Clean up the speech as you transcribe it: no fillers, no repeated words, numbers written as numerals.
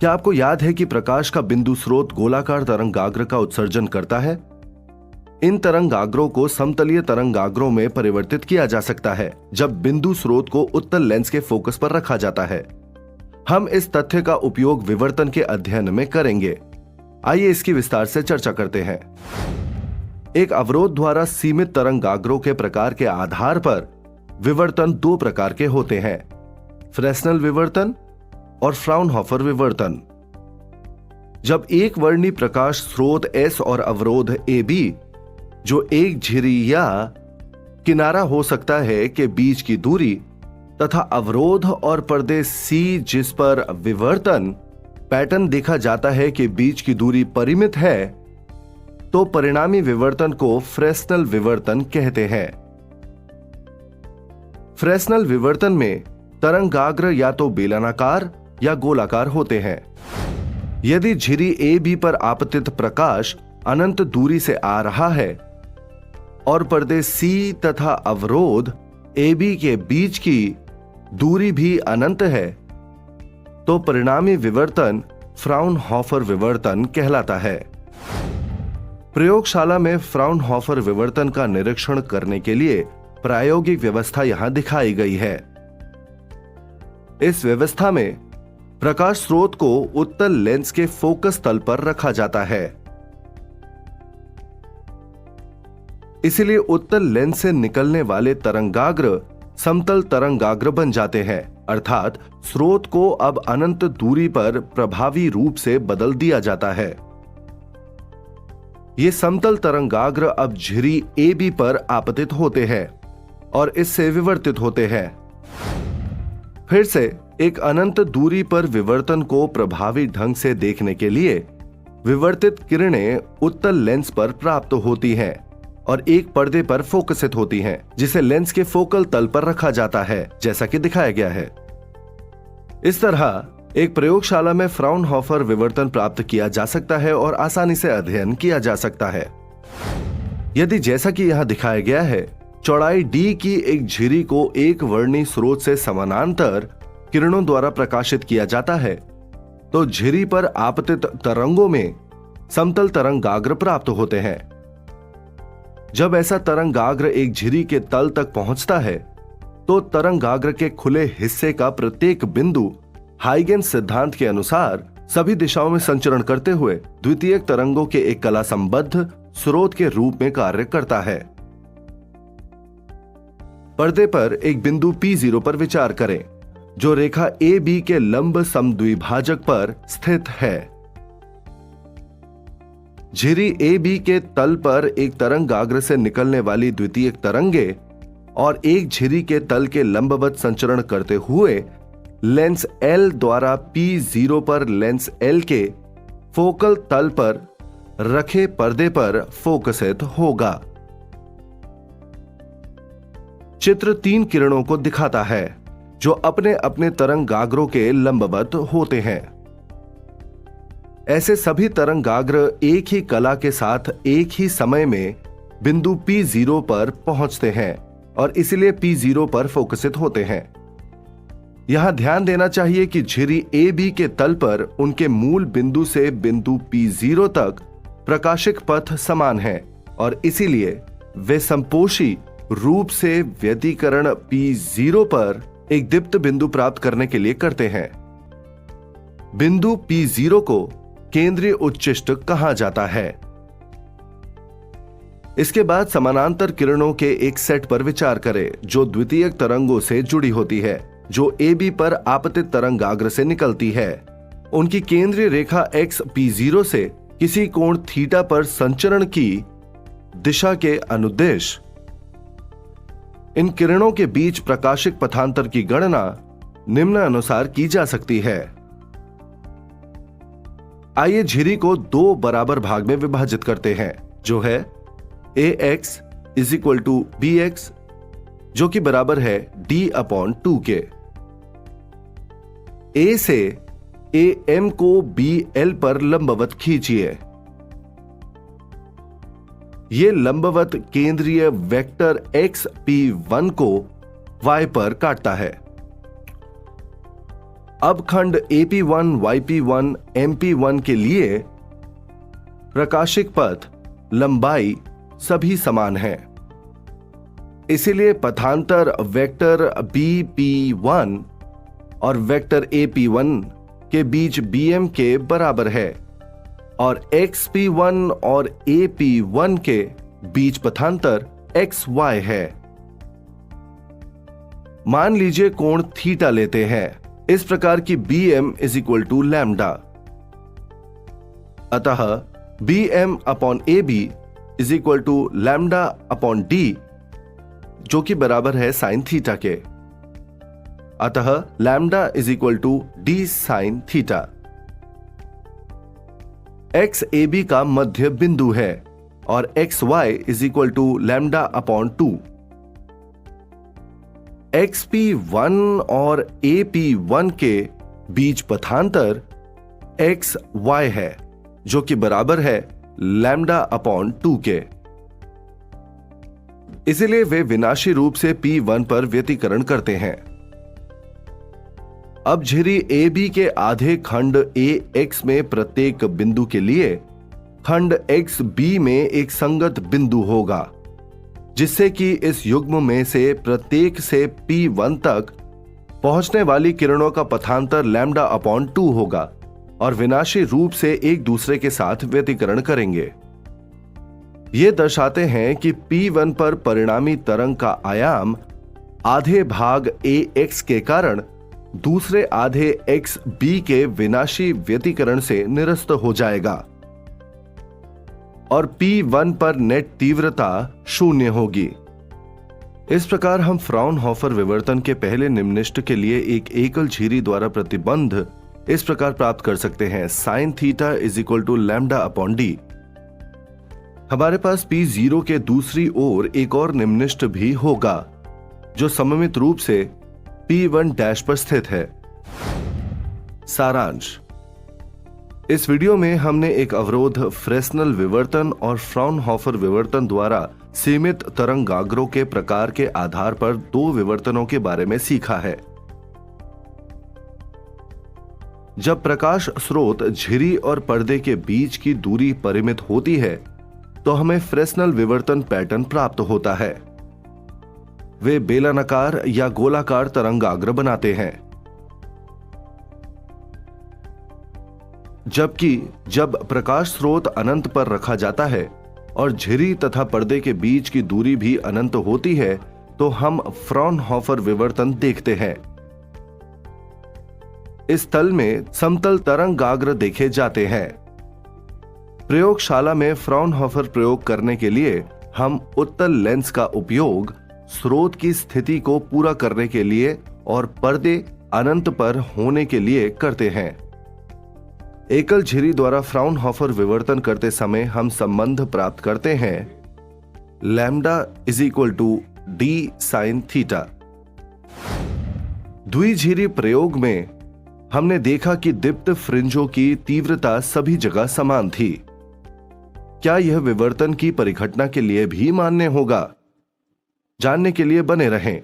क्या आपको याद है कि प्रकाश का बिंदु स्रोत गोलाकार तरंगाग्र का उत्सर्जन करता है? इन तरंगाग्रों को समतलीय तरंगाग्रों में परिवर्तित किया जा सकता है जब बिंदु स्रोत को उत्तल लेंस के फोकस पर रखा जाता है। हम इस तथ्य का उपयोग विवर्तन के अध्ययन में करेंगे। आइए इसकी विस्तार से चर्चा करते हैं। एक अवरोध द्वारा सीमित तरंगाग्रों के प्रकार के आधार पर विवर्तन दो प्रकार के होते हैं, फ्रेस्नेल विवर्तन और फ्राउनहोफर विवर्तन। जब एक वर्णी प्रकाश स्रोत S और अवरोध AB, जो एक झिरी या किनारा हो सकता है, के बीच की दूरी तथा अवरोध और पर्दे C जिस पर विवर्तन पैटर्न देखा जाता है के बीच की दूरी परिमित है, तो परिणामी विवर्तन को फ्रेस्नेल विवर्तन कहते हैं। फ्रेस्नेल विवर्तन में तरंगाग्र या तो बेलनाकार या गोलाकार होते हैं। यदि झिरी AB पर आपतित प्रकाश अनंत दूरी से आ रहा है और पर्दे C तथा अवरोध AB के बीच की दूरी भी अनंत है, तो परिणामी विवर्तन फ्राउनहोफर विवर्तन कहलाता है। प्रयोगशाला में फ्राउनहोफर विवर्तन का निरीक्षण करने के लिए प्रायोगिक व्यवस्था यहां दिखाई गई है। इस व्यवस्था में प्रकाश स्रोत को उत्तल लेंस के फोकस तल पर रखा जाता है। इसलिए उत्तल लेंस से निकलने वाले तरंगाग्र समतल तरंगाग्र बन जाते हैं, अर्थात स्रोत को अब अनंत दूरी पर प्रभावी रूप से बदल दिया जाता है। ये समतल तरंगाग्र अब झिरी AB पर आपतित होते हैं और इससे विवर्तित होते हैं। फिर से एक अनंत दूरी पर विवर्तन को प्रभावी ढंग से देखने के लिए विवर्तित किरणें उत्तल लेंस पर प्राप्त होती हैं और एक पर्दे पर फोकसित होती हैं, जिसे लेंस के फोकल तल पर रखा जाता है, जैसा कि दिखाया गया है। इस तरह एक प्रयोगशाला में फ्राउनहोफर विवर्तन प्राप्त किया जा सकता है और आसानी से अध्ययन किया जा सकता है। यदि जैसा कि यहां दिखाया गया है, चौड़ाई D की एक झिरी को एक वर्णी स्रोत से समानांतर किरणों द्वारा प्रकाशित किया जाता है, तो झिरी पर आपतित तरंगों में समतल तरंगाग्र प्राप्त होते हैं। जब ऐसा तरंगाग्र एक झिरी के तल तक पहुंचता है, तो तरंगाग्र के खुले हिस्से का प्रत्येक बिंदु हाइगेंस सिद्धांत के अनुसार सभी दिशाओं में संचरण करते हुए द्वितीयक तरंगों के एक कला संबद्ध स्रोत के रूप में कार्य करता है। पर्दे पर एक बिंदु P0 पर विचार करें, जो रेखा AB के लंब समद्विभाजक पर स्थित है। झिरी AB के तल पर एक तरंगाग्र से निकलने वाली द्वितीयक तरंगे और एक झिरी के तल के लंबवत संचरण करते हुए लेंस L द्वारा P0 पर लेंस L के फोकल तल पर रखे पर्दे पर फोकसित होगा। चित्र 3 किरणों को दिखाता है, जो अपने अपने तरंगाग्रों के लंबवत होते हैं। ऐसे सभी तरंगाग्र एक ही कला के साथ एक ही समय में बिंदु P0 पर पहुंचते हैं और इसलिए P0 पर फोकसित होते हैं। यहां ध्यान देना चाहिए कि झिरी AB के तल पर उनके मूल बिंदु से बिंदु P0 तक प्रकाशिक पथ समान है और इसीलिए वे समपोषी रूप से व्यतिकरण P0 पर एक दीप्त बिंदु प्राप्त करने के लिए करते हैं। बिंदु P0 को केंद्रीय उच्चिष्ट कहा जाता है। इसके बाद समानांतर किरणों के एक सेट पर विचार करें, जो द्वितीयक तरंगों से जुड़ी होती है, जो AB पर आपतित तरंगाग्र से निकलती है। उनकी केंद्रीय रेखा X P0 से किसी कोण थीटा पर संचरण की दिशा के अनुदेश। इन किरणों के बीच प्रकाशिक पथांतर की गणना निम्नानुसार की जा सकती है। आइए झिरी को दो बराबर भाग में विभाजित करते हैं, जो है AX = BX, जो कि बराबर है D/2 के। A से AM को BL पर लंबवत खींचिए। ये लंबवत केंद्रीय वेक्टर XP1 को Y पर काटता है। अब खंड AP1, YP1, MP1 के लिए प्रकाशिक पथ लंबाई सभी समान है। इसीलिए पथांतर वेक्टर BP1 और वेक्टर AP1 के बीच BM के बराबर है और XP1 और AP1 के बीच पथांतर XY है। मान लीजिए कोण थीटा लेते हैं। इस प्रकार की BM is equal to lambda. अतः BM upon AB is equal to lambda upon D, जो कि बराबर है साइन थीटा के। अतः lambda is equal to D sine theta. X AB का मध्य बिंदु है और XY is equal to lambda upon 2। XP1 और AP1 के बीच पथांतर XY है, जो कि बराबर है लैम्डा अपॉन 2 के। इसलिए वे विनाशी रूप से P1 पर व्यतिकरण करते हैं। अब झिरी AB के आधे खंड AX में प्रत्येक बिंदु के लिए खंड XB में एक संगत बिंदु होगा, जिससे कि इस युग्म में से प्रत्येक से P1 तक पहुंचने वाली किरणों का पथांतर लैम्डा अपॉन 2 होगा और विनाशी रूप से एक दूसरे के साथ व्यतिकरण करेंगे। ये दर्शाते हैं कि P1 पर परिणामी तरंग का आयाम आधे भाग AX के कारण दूसरे आधे XB के विनाशी व्यतिकरण से निरस्त हो जाएगा और P1 पर नेट तीव्रता 0 होगी। इस प्रकार हम फ्राउनहोफर विवर्तन के पहले निम्निष्ट के लिए एक एकल झिरी द्वारा प्रतिबंध इस प्रकार प्राप्त कर सकते हैं। Sine theta is equal to lambda upon D। हमारे पास P0 के दूसरी ओर एक और निम्निष्ट भी होगा, जो सममित रूप से P1 डैश पर स्थित है। सारांश: इस वीडियो में हमने एक अवरोध फ्रेस्नेल विवर्तन और फ्राउनहोफर विवर्तन द्वारा सीमित तरंगाग्रों के प्रकार के आधार पर दो विवर्तनों के बारे में सीखा है। जब प्रकाश स्रोत झिरी और पर्दे के बीच की दूरी परिमित होती है तो हमें फ्रेस्नेल विवर्तन पैटर्न प्राप्त होता है। वे बेलनाकार या गोलाकार तरंगाग्र बनाते हैं, जबकि जब प्रकाश स्रोत अनंत पर रखा जाता है और झिरी तथा पर्दे के बीच की दूरी भी अनंत होती है तो हम फ्राउनहोफर विवर्तन देखते हैं। इस तल में समतल तरंगाग्र देखे जाते हैं। प्रयोगशाला में फ्राउनहोफर प्रयोग करने के लिए हम उत्तल लेंस का उपयोग स्रोत की स्थिति को पूरा करने के लिए और पर्दे अनंत पर होने के लिए करते हैं। एकल झिरी द्वारा फ्राउनहोफर विवर्तन करते समय हम संबंध प्राप्त करते हैं lambda is equal to D sine theta. द्विझिरी प्रयोग में हमने देखा कि दीप्त फ्रिंजों की तीव्रता सभी जगह समान थी। क्या यह विवर्तन की परिघटना के लिए भी मान्य होगा? जानने के लिए बने रहें।